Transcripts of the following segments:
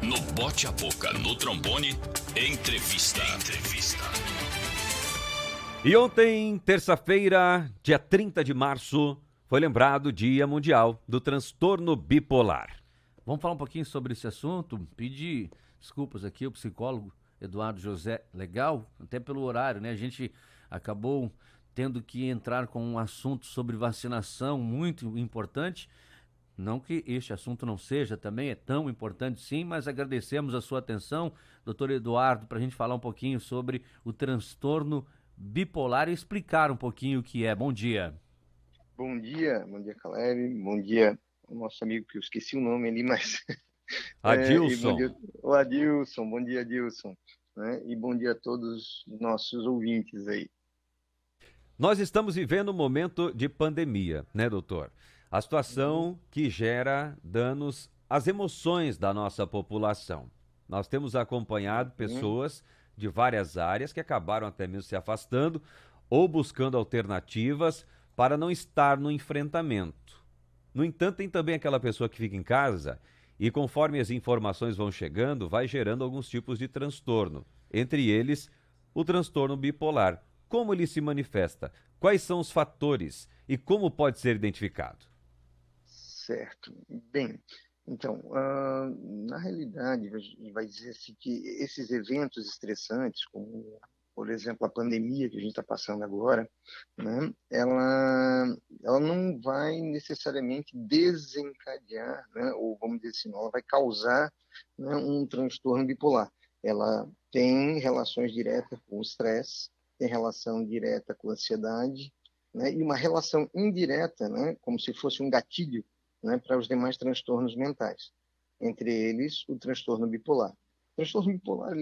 No Bote a Boca, no trombone, entrevista. E ontem, terça-feira, dia 30 de março, foi lembrado o Dia Mundial do Transtorno Bipolar. Vamos falar um pouquinho sobre esse assunto. Pedir desculpas aqui ao psicólogo Eduardo José Legal, até pelo horário, né? A gente acabou tendo que entrar com um assunto sobre vacinação muito importante. Não que este assunto não seja, também é tão importante sim, mas agradecemos a sua atenção, doutor Eduardo, para a gente falar um pouquinho sobre o transtorno bipolar e explicar um pouquinho o que é. Bom dia. Bom dia, Caleb, bom dia ao nosso amigo que eu esqueci o nome ali, mas... Adilson. E bom dia, o Adilson, bom dia, Adilson, né? E bom dia a todos os nossos ouvintes aí. Nós estamos vivendo um momento de pandemia, né, doutor? A situação que gera danos às emoções da nossa população. Nós temos acompanhado pessoas de várias áreas que acabaram até mesmo se afastando ou buscando alternativas para não estar no enfrentamento. No entanto, tem também aquela pessoa que fica em casa e, conforme as informações vão chegando, vai gerando alguns tipos de transtorno. Entre eles, o transtorno bipolar. Como ele se manifesta? Quais são os fatores e como pode ser identificado? Certo. Bem, então, na realidade, vai dizer-se que esses eventos estressantes, como, por exemplo, a pandemia que a gente está passando agora, né, ela não vai necessariamente desencadear, né, ou vamos dizer assim, ela vai causar, né, um transtorno bipolar. Ela tem relações diretas com o estresse, tem relação direta com a ansiedade, né, e uma relação indireta, né, como se fosse um gatilho, né, para os demais transtornos mentais, entre eles o transtorno bipolar. O transtorno bipolar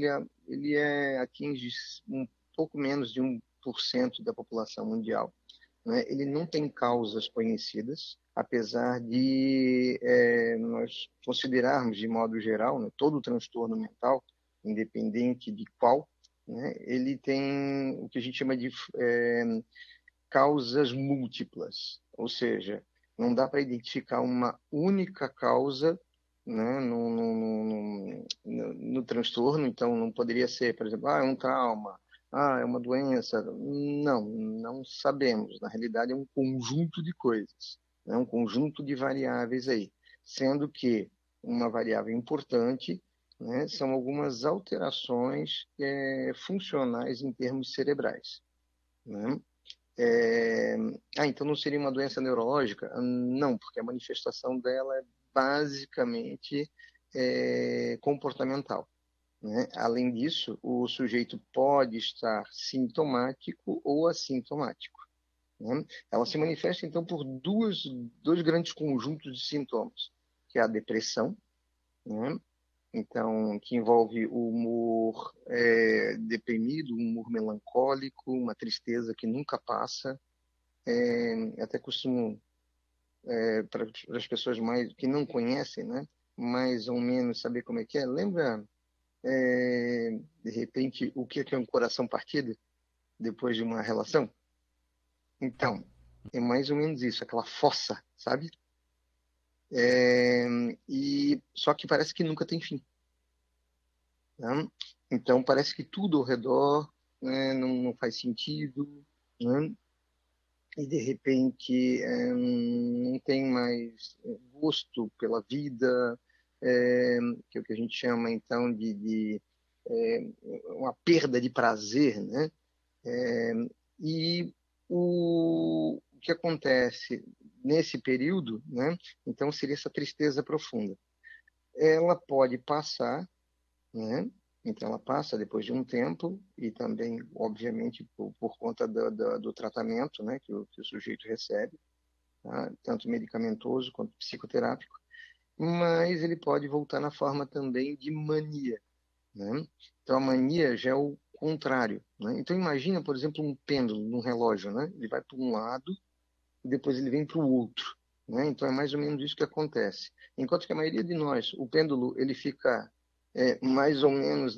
atinge um pouco menos de 1% da população mundial, né? Ele não tem causas conhecidas, apesar de nós considerarmos, de modo geral, né, todo o transtorno mental, independente de qual, né, ele tem o que a gente chama de causas múltiplas, ou seja, não dá para identificar uma única causa, né, no transtorno. Então, não poderia ser, por exemplo, é um trauma, é uma doença. Não sabemos. Na realidade, é um conjunto de coisas, né, um conjunto de variáveis aí, sendo que uma variável importante, né, são algumas alterações funcionais em termos cerebrais, né? Então não seria uma doença neurológica? Não, porque a manifestação dela é basicamente comportamental, né? Além disso, o sujeito pode estar sintomático ou assintomático, né? Ela se manifesta, então, por dois grandes conjuntos de sintomas, que é a depressão, né? Então, que envolve o humor deprimido, um humor melancólico, uma tristeza que nunca passa. Até costumo, para as pessoas mais que não conhecem, né, mais ou menos saber como é que é. Lembra, de repente, o que é um coração partido depois de uma relação? Então, é mais ou menos isso, aquela fossa, sabe? E só que parece que nunca tem fim, né? Então, parece que tudo ao redor, né, não faz sentido, né? E de repente não tem mais gosto pela vida, que é o que a gente chama então de uma perda de prazer, né? E o que acontece nesse período, né? Então seria essa tristeza profunda. Ela pode passar, né? Então ela passa depois de um tempo e também, obviamente, por conta do tratamento, né, que o sujeito recebe, tá? Tanto medicamentoso quanto psicoterápico, mas ele pode voltar na forma também de mania, né? Então a mania já é o contrário, né? Então imagina, por exemplo, um pêndulo num relógio, né? Ele vai para um lado e depois ele vem para o outro, né? Então é mais ou menos isso que acontece. Enquanto que a maioria de nós, o pêndulo, ele fica mais ou menos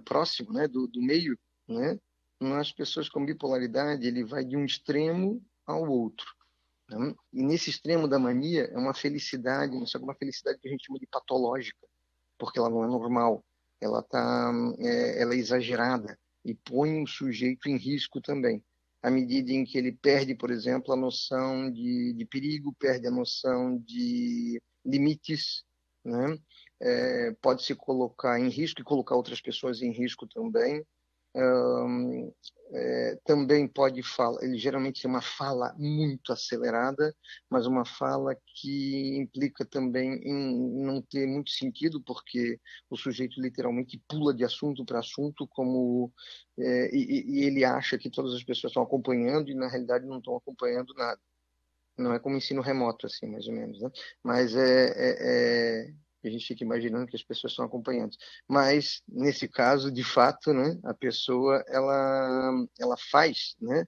próximo, né, do meio, né? Nas pessoas com bipolaridade, ele vai de um extremo ao outro, né? E nesse extremo da mania é uma felicidade, só que uma felicidade que a gente chama de patológica, porque ela não é normal, ela é exagerada e põe o sujeito em risco também. À medida em que ele perde, por exemplo, a noção de perigo, perde a noção de limites, né? Pode se colocar em risco e colocar outras pessoas em risco também. Também pode falar, ele geralmente tem uma fala muito acelerada, mas uma fala que implica também em não ter muito sentido, porque o sujeito literalmente pula de assunto para assunto, e ele acha que todas as pessoas estão acompanhando e na realidade não estão acompanhando nada. Não é como ensino remoto, assim, mais ou menos, né? Mas a gente fica imaginando que as pessoas estão acompanhando. Mas, nesse caso, de fato, né, a pessoa, ela faz, né,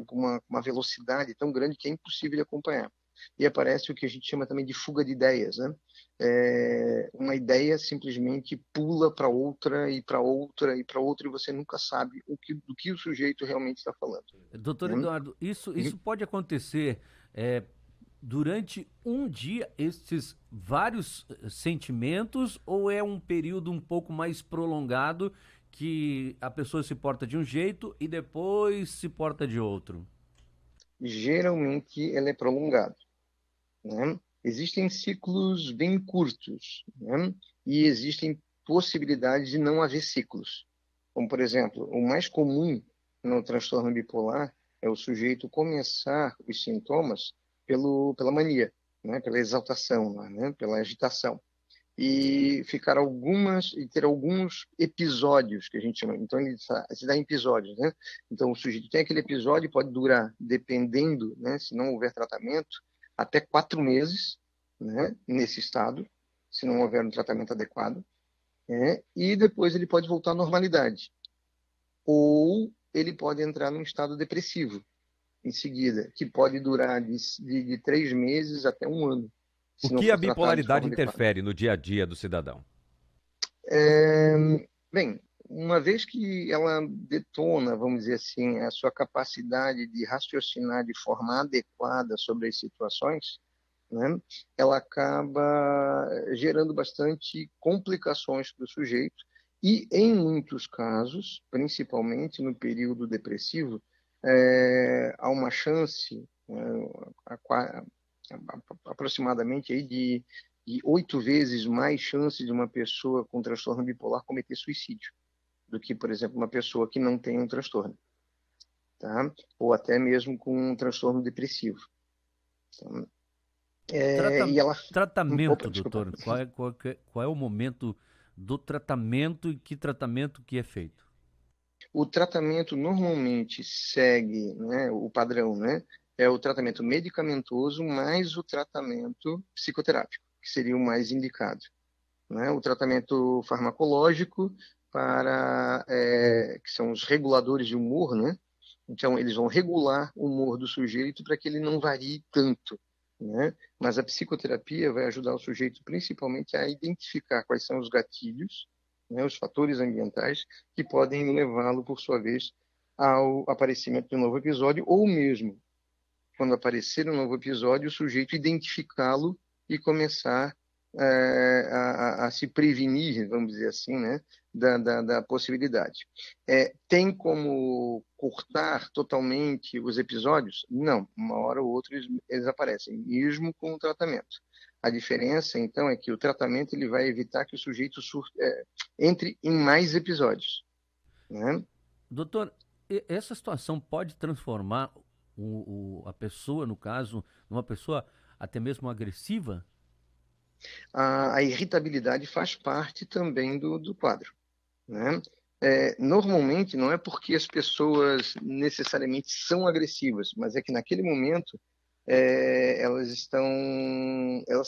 com uma velocidade tão grande que é impossível de acompanhar. E aparece o que a gente chama também de fuga de ideias, né? Uma ideia simplesmente pula para outra e para outra e para outra e você nunca sabe do que o sujeito realmente está falando. Doutor Né? Eduardo, isso pode acontecer durante um dia, esses vários sentimentos, ou é um período um pouco mais prolongado que a pessoa se porta de um jeito e depois se porta de outro? Geralmente ela é prolongada, né? Existem ciclos bem curtos, né? E existem possibilidades de não haver ciclos. Como, por exemplo, o mais comum no transtorno bipolar é o sujeito começar os sintomas pela mania, né? Pela exaltação, né? Pela agitação. E ter alguns episódios que a gente chama. Então, ele se dá em episódios, né? Então, o sujeito tem aquele episódio, pode durar, dependendo, né? Se não houver tratamento, até 4 meses, né? Nesse estado, se não houver um tratamento adequado. E depois ele pode voltar à normalidade. Ou ele pode entrar num estado depressivo em seguida, que pode durar de 3 meses até 1 ano. O que a bipolaridade interfere no dia a dia do cidadão? Bem, uma vez que ela detona, vamos dizer assim, a sua capacidade de raciocinar de forma adequada sobre as situações, né, ela acaba gerando bastante complicações para o sujeito e, em muitos casos, principalmente no período depressivo, há uma chance, aproximadamente aí de 8 vezes mais chance de uma pessoa com transtorno bipolar cometer suicídio do que, por exemplo, uma pessoa que não tem um transtorno, tá? Ou até mesmo com um transtorno depressivo. Então, Tratamento, Opa, desculpa. doutor, qual é o momento do tratamento e que tratamento que é feito? O tratamento normalmente segue, né, o padrão, né? É o tratamento medicamentoso mais o tratamento psicoterápico, que seria o mais indicado. Né? O tratamento farmacológico que são os reguladores de humor, né? Então, eles vão regular o humor do sujeito para que ele não varie tanto, né? Mas a psicoterapia vai ajudar o sujeito principalmente a identificar quais são os gatilhos, né, os fatores ambientais que podem levá-lo, por sua vez, ao aparecimento de um novo episódio, ou mesmo, quando aparecer um novo episódio, o sujeito identificá-lo e começar a se prevenir, vamos dizer assim, né, da possibilidade. Tem como cortar totalmente os episódios? Não, uma hora ou outra eles aparecem, mesmo com o tratamento. A diferença, então, é que o tratamento ele vai evitar que o sujeito entre em mais episódios. Né? Doutor, essa situação pode transformar a pessoa, no caso, numa pessoa até mesmo agressiva? A irritabilidade faz parte também do quadro. Né? Normalmente não é porque as pessoas necessariamente são agressivas, mas é que naquele momento elas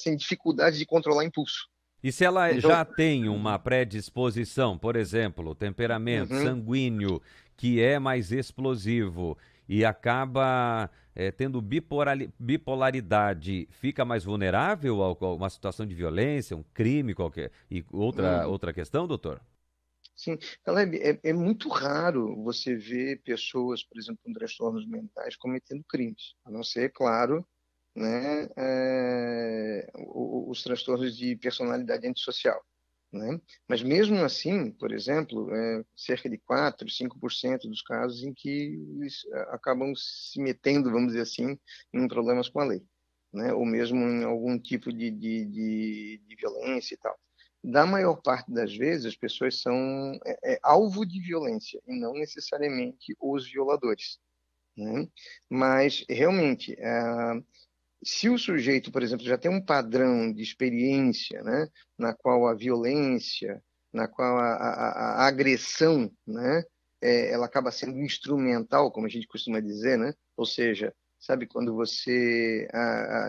têm dificuldade de controlar impulso. E se ela Então, já tem uma predisposição, por exemplo, temperamento sanguíneo, que é mais explosivo e acaba tendo bipolaridade, fica mais vulnerável a uma situação de violência, um crime qualquer? E outra questão, doutor? Sim, Caleb, é muito raro você ver pessoas, por exemplo, com transtornos mentais cometendo crimes, a não ser, claro, né, os transtornos de personalidade antissocial, né? Mas mesmo assim, por exemplo, cerca de 4, 5% dos casos em que eles acabam se metendo, vamos dizer assim, em problemas com a lei, né? Ou mesmo em algum tipo de violência e tal. Da maior parte das vezes, as pessoas são alvo de violência e não necessariamente os violadores, né? Mas, realmente, se o sujeito, por exemplo, já tem um padrão de experiência, né, na qual a violência, na qual a agressão, né, ela acaba sendo instrumental, como a gente costuma dizer, né? Ou seja, sabe, quando você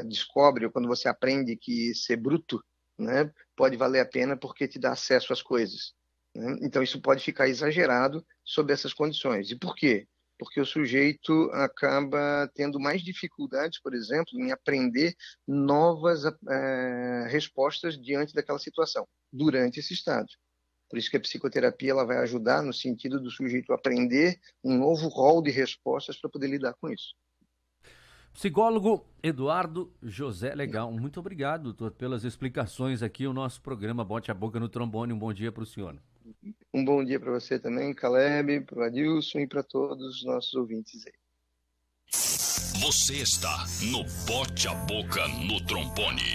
descobre, ou quando você aprende que ser bruto, né, pode valer a pena porque te dá acesso às coisas, né? Então, isso pode ficar exagerado sob essas condições. E por quê? Porque o sujeito acaba tendo mais dificuldades, por exemplo, em aprender novas respostas diante daquela situação, durante esse estágio. Por isso que a psicoterapia ela vai ajudar no sentido do sujeito aprender um novo rol de respostas para poder lidar com isso. Psicólogo Eduardo José Legal, muito obrigado, doutor, pelas explicações aqui. O nosso programa Bote a Boca no Trombone. Um bom dia para o senhor. Um bom dia para você também, Caleb, para o Adilson e para todos os nossos ouvintes aí. Você está no Bote a Boca no Trombone.